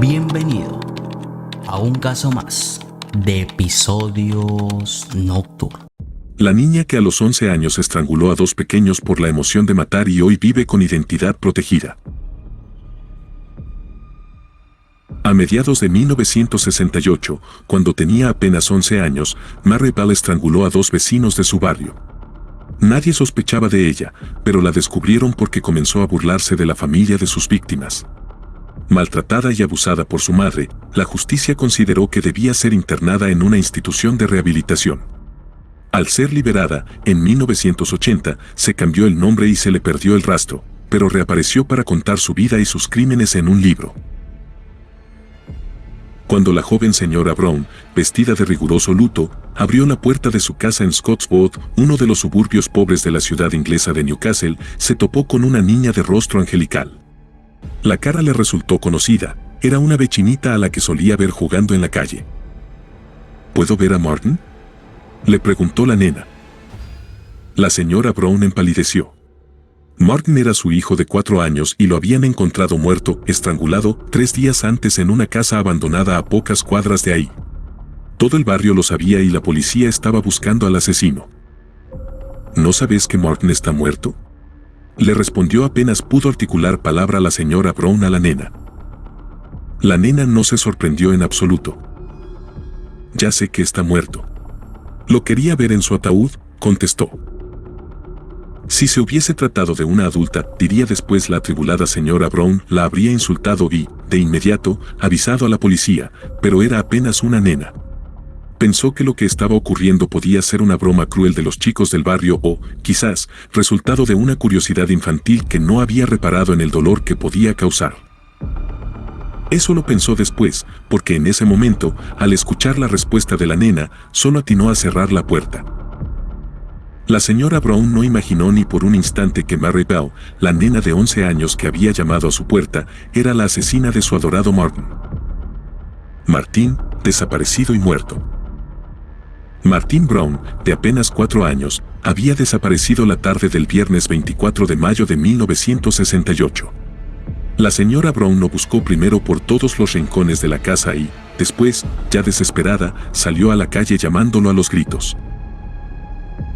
Bienvenido a un caso más de Episodios Nocturnos. La niña que a los 11 años estranguló a dos pequeños por la emoción de matar y hoy vive con identidad protegida. A mediados de 1968, cuando tenía apenas 11 años, Mary Bell estranguló a dos vecinos de su barrio. Nadie sospechaba de ella, pero la descubrieron porque comenzó a burlarse de la familia de sus víctimas. Maltratada y abusada por su madre, la justicia consideró que debía ser internada en una institución de rehabilitación. Al ser liberada, en 1980, se cambió el nombre y se le perdió el rastro, pero reapareció para contar su vida y sus crímenes en un libro. Cuando la joven señora Brown, vestida de riguroso luto, abrió la puerta de su casa en Scottswood, uno de los suburbios pobres de la ciudad inglesa de Newcastle, se topó con una niña de rostro angelical. La cara le resultó conocida, era una vecinita a la que solía ver jugando en la calle. ¿Puedo ver a Martin?, le preguntó la nena. La señora Brown empalideció. Martin era su hijo de 4 años y lo habían encontrado muerto, estrangulado, 3 días antes en una casa abandonada a pocas cuadras de ahí. Todo el barrio lo sabía y la policía estaba buscando al asesino. ¿No sabes que Martin está muerto?, le respondió apenas pudo articular palabra la señora Brown a la nena. La nena no se sorprendió en absoluto. Ya sé que está muerto. Lo quería ver en su ataúd, contestó. Si se hubiese tratado de una adulta, diría después la atribulada señora Brown, la habría insultado y, de inmediato, avisado a la policía, pero era apenas una nena. Pensó que lo que estaba ocurriendo podía ser una broma cruel de los chicos del barrio o, quizás, resultado de una curiosidad infantil que no había reparado en el dolor que podía causar. Eso lo pensó después, porque en ese momento, al escuchar la respuesta de la nena, solo atinó a cerrar la puerta. La señora Brown no imaginó ni por un instante que Mary Bell, la nena de 11 años que había llamado a su puerta, era la asesina de su adorado Martin. Martin, desaparecido y muerto. Martin Brown, de apenas 4 años, había desaparecido la tarde del viernes 24 de mayo de 1968. La señora Brown lo buscó primero por todos los rincones de la casa y, después, ya desesperada, salió a la calle llamándolo a los gritos.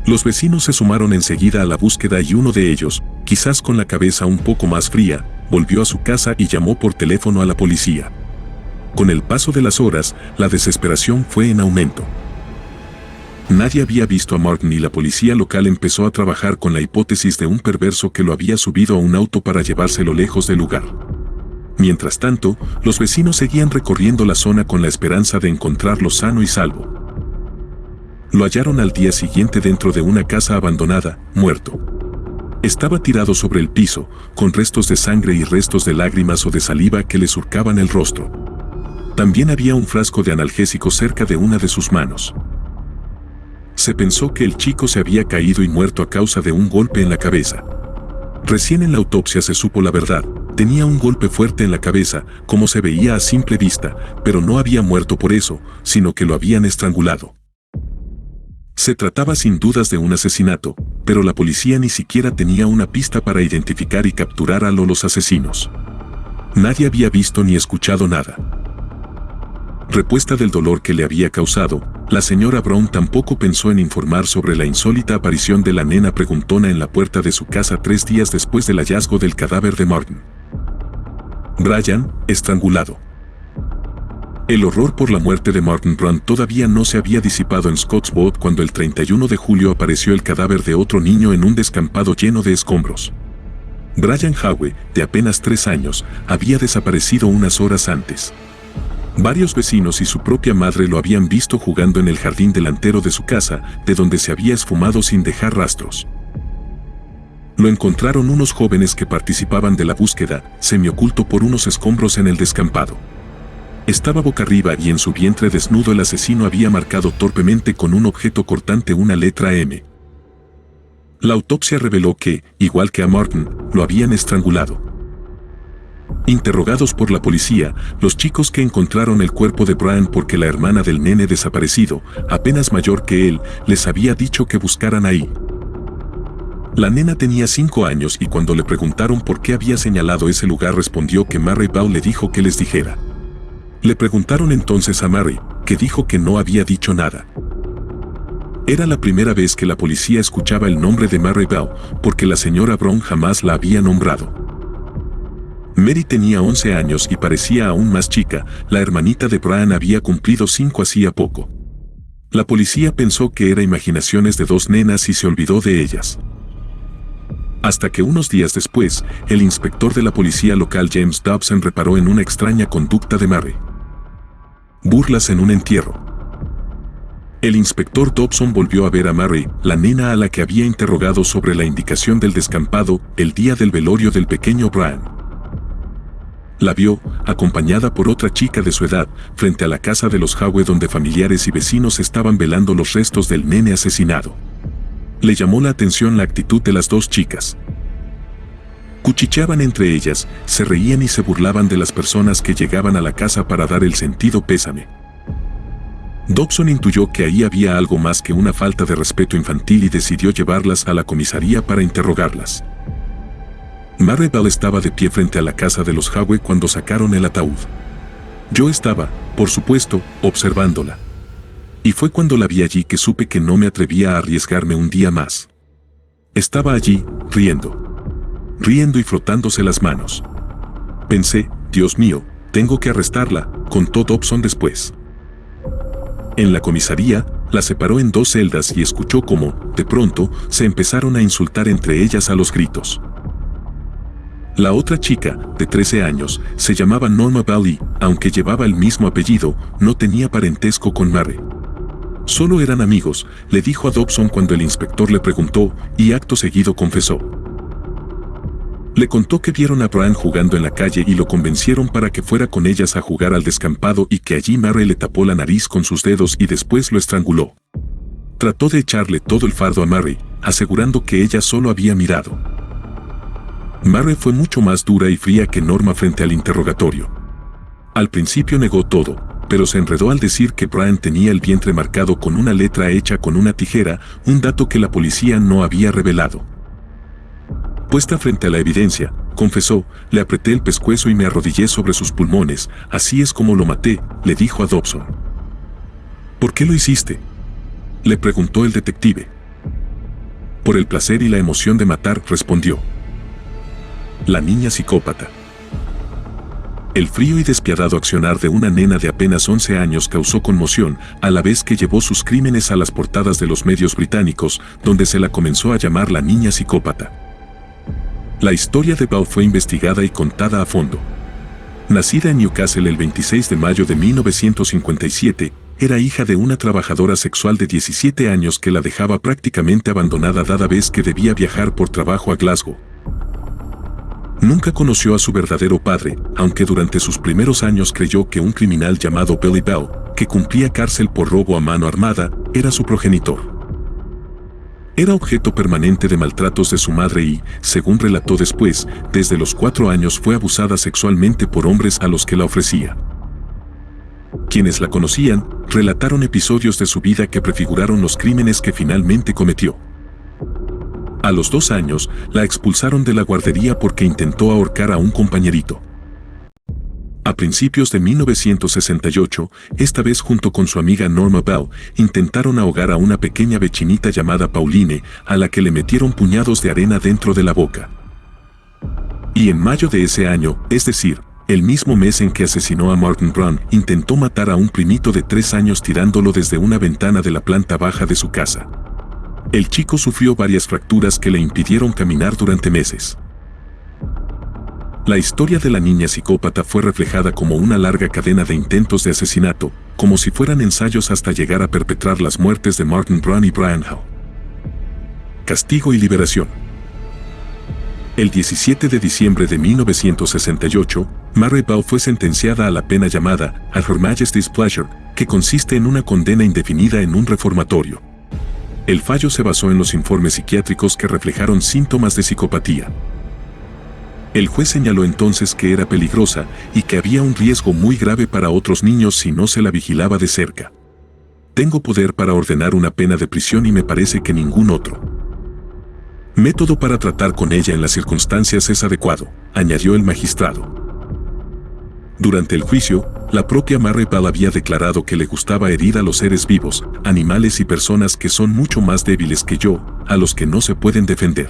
Los vecinos se sumaron enseguida a la búsqueda y uno de ellos, quizás con la cabeza un poco más fría, volvió a su casa y llamó por teléfono a la policía. Con el paso de las horas, la desesperación fue en aumento. Nadie había visto a Martin y la policía local empezó a trabajar con la hipótesis de un perverso que lo había subido a un auto para llevárselo lejos del lugar. Mientras tanto, los vecinos seguían recorriendo la zona con la esperanza de encontrarlo sano y salvo. Lo hallaron al día siguiente dentro de una casa abandonada, muerto. Estaba tirado sobre el piso, con restos de sangre y restos de lágrimas o de saliva que le surcaban el rostro. También había un frasco de analgésico cerca de una de sus manos. Se pensó que el chico se había caído y muerto a causa de un golpe en la cabeza. Recién en la autopsia se supo la verdad, tenía un golpe fuerte en la cabeza, como se veía a simple vista, pero no había muerto por eso, sino que lo habían estrangulado. Se trataba sin dudas de un asesinato, pero la policía ni siquiera tenía una pista para identificar y capturar a los asesinos. Nadie había visto ni escuchado nada. Repuesta del dolor que le había causado, la señora Brown tampoco pensó en informar sobre la insólita aparición de la nena preguntona en la puerta de su casa 3 días después del hallazgo del cadáver de Martin. Brian, estrangulado. El horror por la muerte de Martin Brown todavía no se había disipado en Scottswood cuando el 31 de julio apareció el cadáver de otro niño en un descampado lleno de escombros. Brian Howe, de apenas 3 años, había desaparecido unas horas antes. Varios vecinos y su propia madre lo habían visto jugando en el jardín delantero de su casa, de donde se había esfumado sin dejar rastros. Lo encontraron unos jóvenes que participaban de la búsqueda, semioculto por unos escombros en el descampado. Estaba boca arriba y en su vientre desnudo el asesino había marcado torpemente con un objeto cortante una letra M. La autopsia reveló que, igual que a Martin, lo habían estrangulado. Interrogados por la policía, los chicos que encontraron el cuerpo de Brian porque la hermana del nene desaparecido, apenas mayor que él, les había dicho que buscaran ahí. La nena tenía 5 años y cuando le preguntaron por qué había señalado ese lugar respondió que Mary Bell le dijo que les dijera. Le preguntaron entonces a Mary, que dijo que no había dicho nada. Era la primera vez que la policía escuchaba el nombre de Mary Bell, porque la señora Brown jamás la había nombrado. Mary tenía 11 años y parecía aún más chica, la hermanita de Brian había cumplido 5 hacía poco. La policía pensó que era imaginaciones de dos nenas y se olvidó de ellas. Hasta que unos días después, el inspector de la policía local James Dobson reparó en una extraña conducta de Mary. Burlas en un entierro. El inspector Dobson volvió a ver a Mary, la nena a la que había interrogado sobre la indicación del descampado el día del velorio del pequeño Brian. La vio, acompañada por otra chica de su edad, frente a la casa de los Howe donde familiares y vecinos estaban velando los restos del nene asesinado. Le llamó la atención la actitud de las dos chicas. Cuchicheaban entre ellas, se reían y se burlaban de las personas que llegaban a la casa para dar el sentido pésame. Dobson intuyó que ahí había algo más que una falta de respeto infantil y decidió llevarlas a la comisaría para interrogarlas. Mary Bell estaba de pie frente a la casa de los Howe cuando sacaron el ataúd. Yo estaba, por supuesto, observándola. Y fue cuando la vi allí que supe que no me atrevía a arriesgarme un día más. Estaba allí, riendo y frotándose las manos. Pensé, Dios mío, tengo que arrestarla, contó Dobson después. En la comisaría, la separó en dos celdas y escuchó cómo, de pronto, se empezaron a insultar entre ellas a los gritos. La otra chica, de 13 años, se llamaba Norma Bell y, aunque llevaba el mismo apellido, no tenía parentesco con Mary. Solo eran amigos, le dijo a Dobson cuando el inspector le preguntó, y acto seguido confesó. Le contó que vieron a Brian jugando en la calle y lo convencieron para que fuera con ellas a jugar al descampado y que allí Mary le tapó la nariz con sus dedos y después lo estranguló. Trató de echarle todo el fardo a Mary, asegurando que ella solo había mirado. Mary fue mucho más dura y fría que Norma frente al interrogatorio. Al principio negó todo, pero se enredó al decir que Brian tenía el vientre marcado con una letra hecha con una tijera, un dato que la policía no había revelado. Puesta frente a la evidencia, confesó, le apreté el pescuezo y me arrodillé sobre sus pulmones, así es como lo maté, le dijo a Dobson. ¿Por qué lo hiciste?, le preguntó el detective. Por el placer y la emoción de matar, respondió. La niña psicópata. El frío y despiadado accionar de una nena de apenas 11 años causó conmoción, a la vez que llevó sus crímenes a las portadas de los medios británicos, donde se la comenzó a llamar la niña psicópata. La historia de Bell fue investigada y contada a fondo. Nacida en Newcastle el 26 de mayo de 1957, era hija de una trabajadora sexual de 17 años que la dejaba prácticamente abandonada cada vez que debía viajar por trabajo a Glasgow. Nunca conoció a su verdadero padre, aunque durante sus primeros años creyó que un criminal llamado Billy Bell, que cumplía cárcel por robo a mano armada, era su progenitor. Era objeto permanente de maltratos de su madre y, según relató después, desde los 4 años fue abusada sexualmente por hombres a los que la ofrecía. Quienes la conocían, relataron episodios de su vida que prefiguraron los crímenes que finalmente cometió. A los 2 años, la expulsaron de la guardería porque intentó ahorcar a un compañerito. A principios de 1968, esta vez junto con su amiga Norma Bell, intentaron ahogar a una pequeña vecinita llamada Pauline, a la que le metieron puñados de arena dentro de la boca. Y en mayo de ese año, es decir, el mismo mes en que asesinó a Martin Brown, intentó matar a un primito de 3 años tirándolo desde una ventana de la planta baja de su casa. El chico sufrió varias fracturas que le impidieron caminar durante meses. La historia de la niña psicópata fue reflejada como una larga cadena de intentos de asesinato, como si fueran ensayos hasta llegar a perpetrar las muertes de Martin Brown y Brian Howe. Castigo y liberación. El 17 de diciembre de 1968, Mary Bell fue sentenciada a la pena llamada a Her Majesty's Pleasure, que consiste en una condena indefinida en un reformatorio. El fallo se basó en los informes psiquiátricos que reflejaron síntomas de psicopatía. El juez señaló entonces que era peligrosa y que había un riesgo muy grave para otros niños si no se la vigilaba de cerca. Tengo poder para ordenar una pena de prisión y me parece que ningún otro método para tratar con ella en las circunstancias es adecuado, añadió el magistrado. Durante el juicio, la propia Maribel había declarado que le gustaba herir a los seres vivos, animales y personas que son mucho más débiles que yo, a los que no se pueden defender.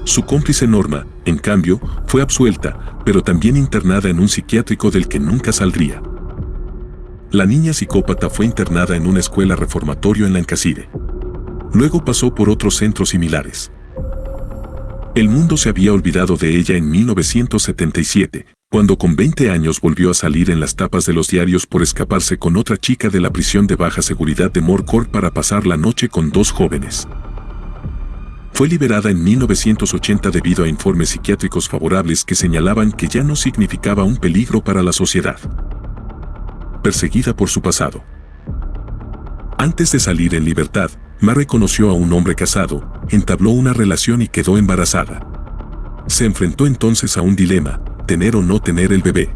Su cómplice Norma, en cambio, fue absuelta, pero también internada en un psiquiátrico del que nunca saldría. La niña psicópata fue internada en una escuela reformatorio en Lancashire. Luego pasó por otros centros similares. El mundo se había olvidado de ella en 1977, cuando con 20 años volvió a salir en las tapas de los diarios por escaparse con otra chica de la prisión de baja seguridad de Moor Court para pasar la noche con dos jóvenes. Fue liberada en 1980 debido a informes psiquiátricos favorables que señalaban que ya no significaba un peligro para la sociedad. Perseguida por su pasado. Antes de salir en libertad, Mary conoció a un hombre casado, entabló una relación y quedó embarazada. Se enfrentó entonces a un dilema: tener o no tener el bebé.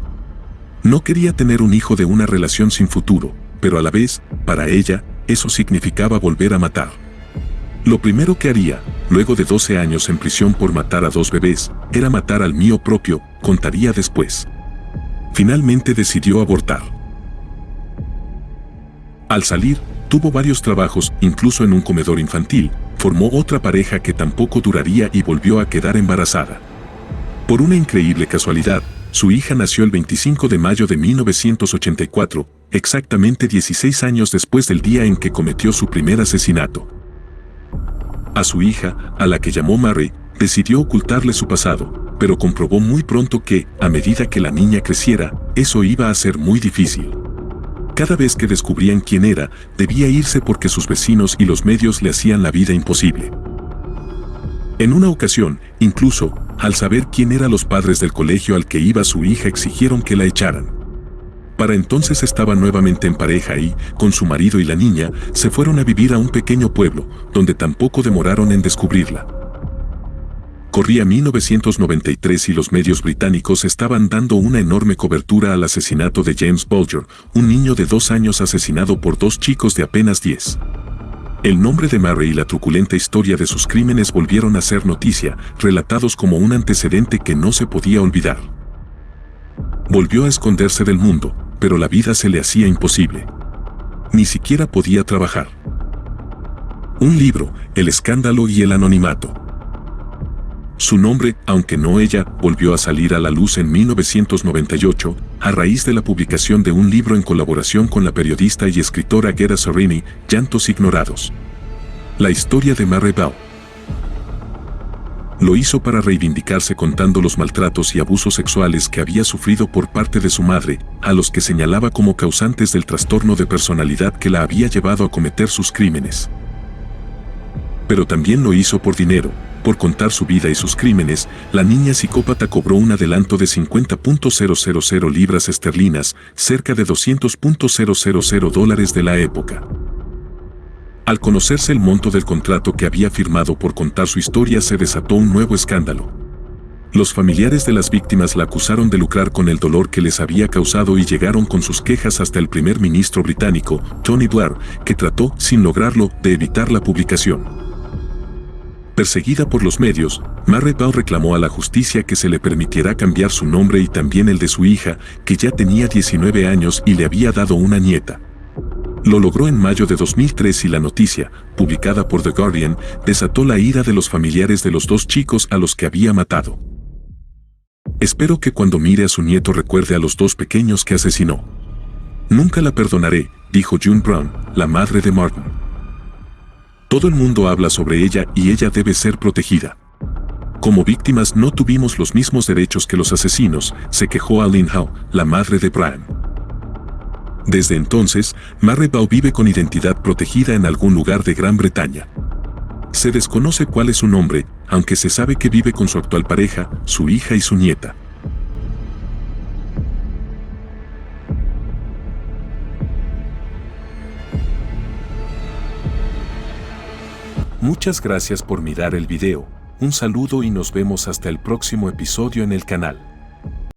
No quería tener un hijo de una relación sin futuro, pero a la vez, para ella, eso significaba volver a matar. Lo primero que haría, luego de 12 años en prisión por matar a dos bebés, era matar al mío propio, contaría después. Finalmente decidió abortar. Al salir, tuvo varios trabajos, incluso en un comedor infantil, formó otra pareja que tampoco duraría y volvió a quedar embarazada. Por una increíble casualidad, su hija nació el 25 de mayo de 1984, exactamente 16 años después del día en que cometió su primer asesinato. A su hija, a la que llamó Mary, decidió ocultarle su pasado, pero comprobó muy pronto que, a medida que la niña creciera, eso iba a ser muy difícil. Cada vez que descubrían quién era, debía irse porque sus vecinos y los medios le hacían la vida imposible. En una ocasión, incluso, al saber quién eran los padres del colegio al que iba su hija, exigieron que la echaran. Para entonces estaba nuevamente en pareja y, con su marido y la niña, se fueron a vivir a un pequeño pueblo, donde tampoco demoraron en descubrirla. Corría 1993 y los medios británicos estaban dando una enorme cobertura al asesinato de James Bulger, un niño de 2 años asesinado por dos chicos de apenas 10. El nombre de Mary y la truculenta historia de sus crímenes volvieron a ser noticia, relatados como un antecedente que no se podía olvidar. Volvió a esconderse del mundo, pero la vida se le hacía imposible. Ni siquiera podía trabajar. Un libro, El escándalo y el anonimato. Su nombre, aunque no ella, volvió a salir a la luz en 1998, a raíz de la publicación de un libro en colaboración con la periodista y escritora Gerda Sereni, Llantos ignorados. La historia de Maribel. Lo hizo para reivindicarse contando los maltratos y abusos sexuales que había sufrido por parte de su madre, a los que señalaba como causantes del trastorno de personalidad que la había llevado a cometer sus crímenes. Pero también lo hizo por dinero. Por contar su vida y sus crímenes, la niña psicópata cobró un adelanto de 50.000 libras esterlinas, cerca de $200.000 de la época. Al conocerse el monto del contrato que había firmado por contar su historia, se desató un nuevo escándalo. Los familiares de las víctimas la acusaron de lucrar con el dolor que les había causado y llegaron con sus quejas hasta el primer ministro británico, Tony Blair, que trató, sin lograrlo, de evitar la publicación. Perseguida por los medios, Maribel reclamó a la justicia que se le permitiera cambiar su nombre y también el de su hija, que ya tenía 19 años y le había dado una nieta. Lo logró en mayo de 2003 y la noticia, publicada por The Guardian, desató la ira de los familiares de los dos chicos a los que había matado. Espero que cuando mire a su nieto recuerde a los dos pequeños que asesinó. Nunca la perdonaré, dijo June Brown, la madre de Martin. Todo el mundo habla sobre ella y ella debe ser protegida. Como víctimas no tuvimos los mismos derechos que los asesinos, se quejó Lynn Howe, la madre de Brian. Desde entonces, Maribel vive con identidad protegida en algún lugar de Gran Bretaña. Se desconoce cuál es su nombre, aunque se sabe que vive con su actual pareja, su hija y su nieta. Muchas gracias por mirar el video, un saludo y nos vemos hasta el próximo episodio en el canal.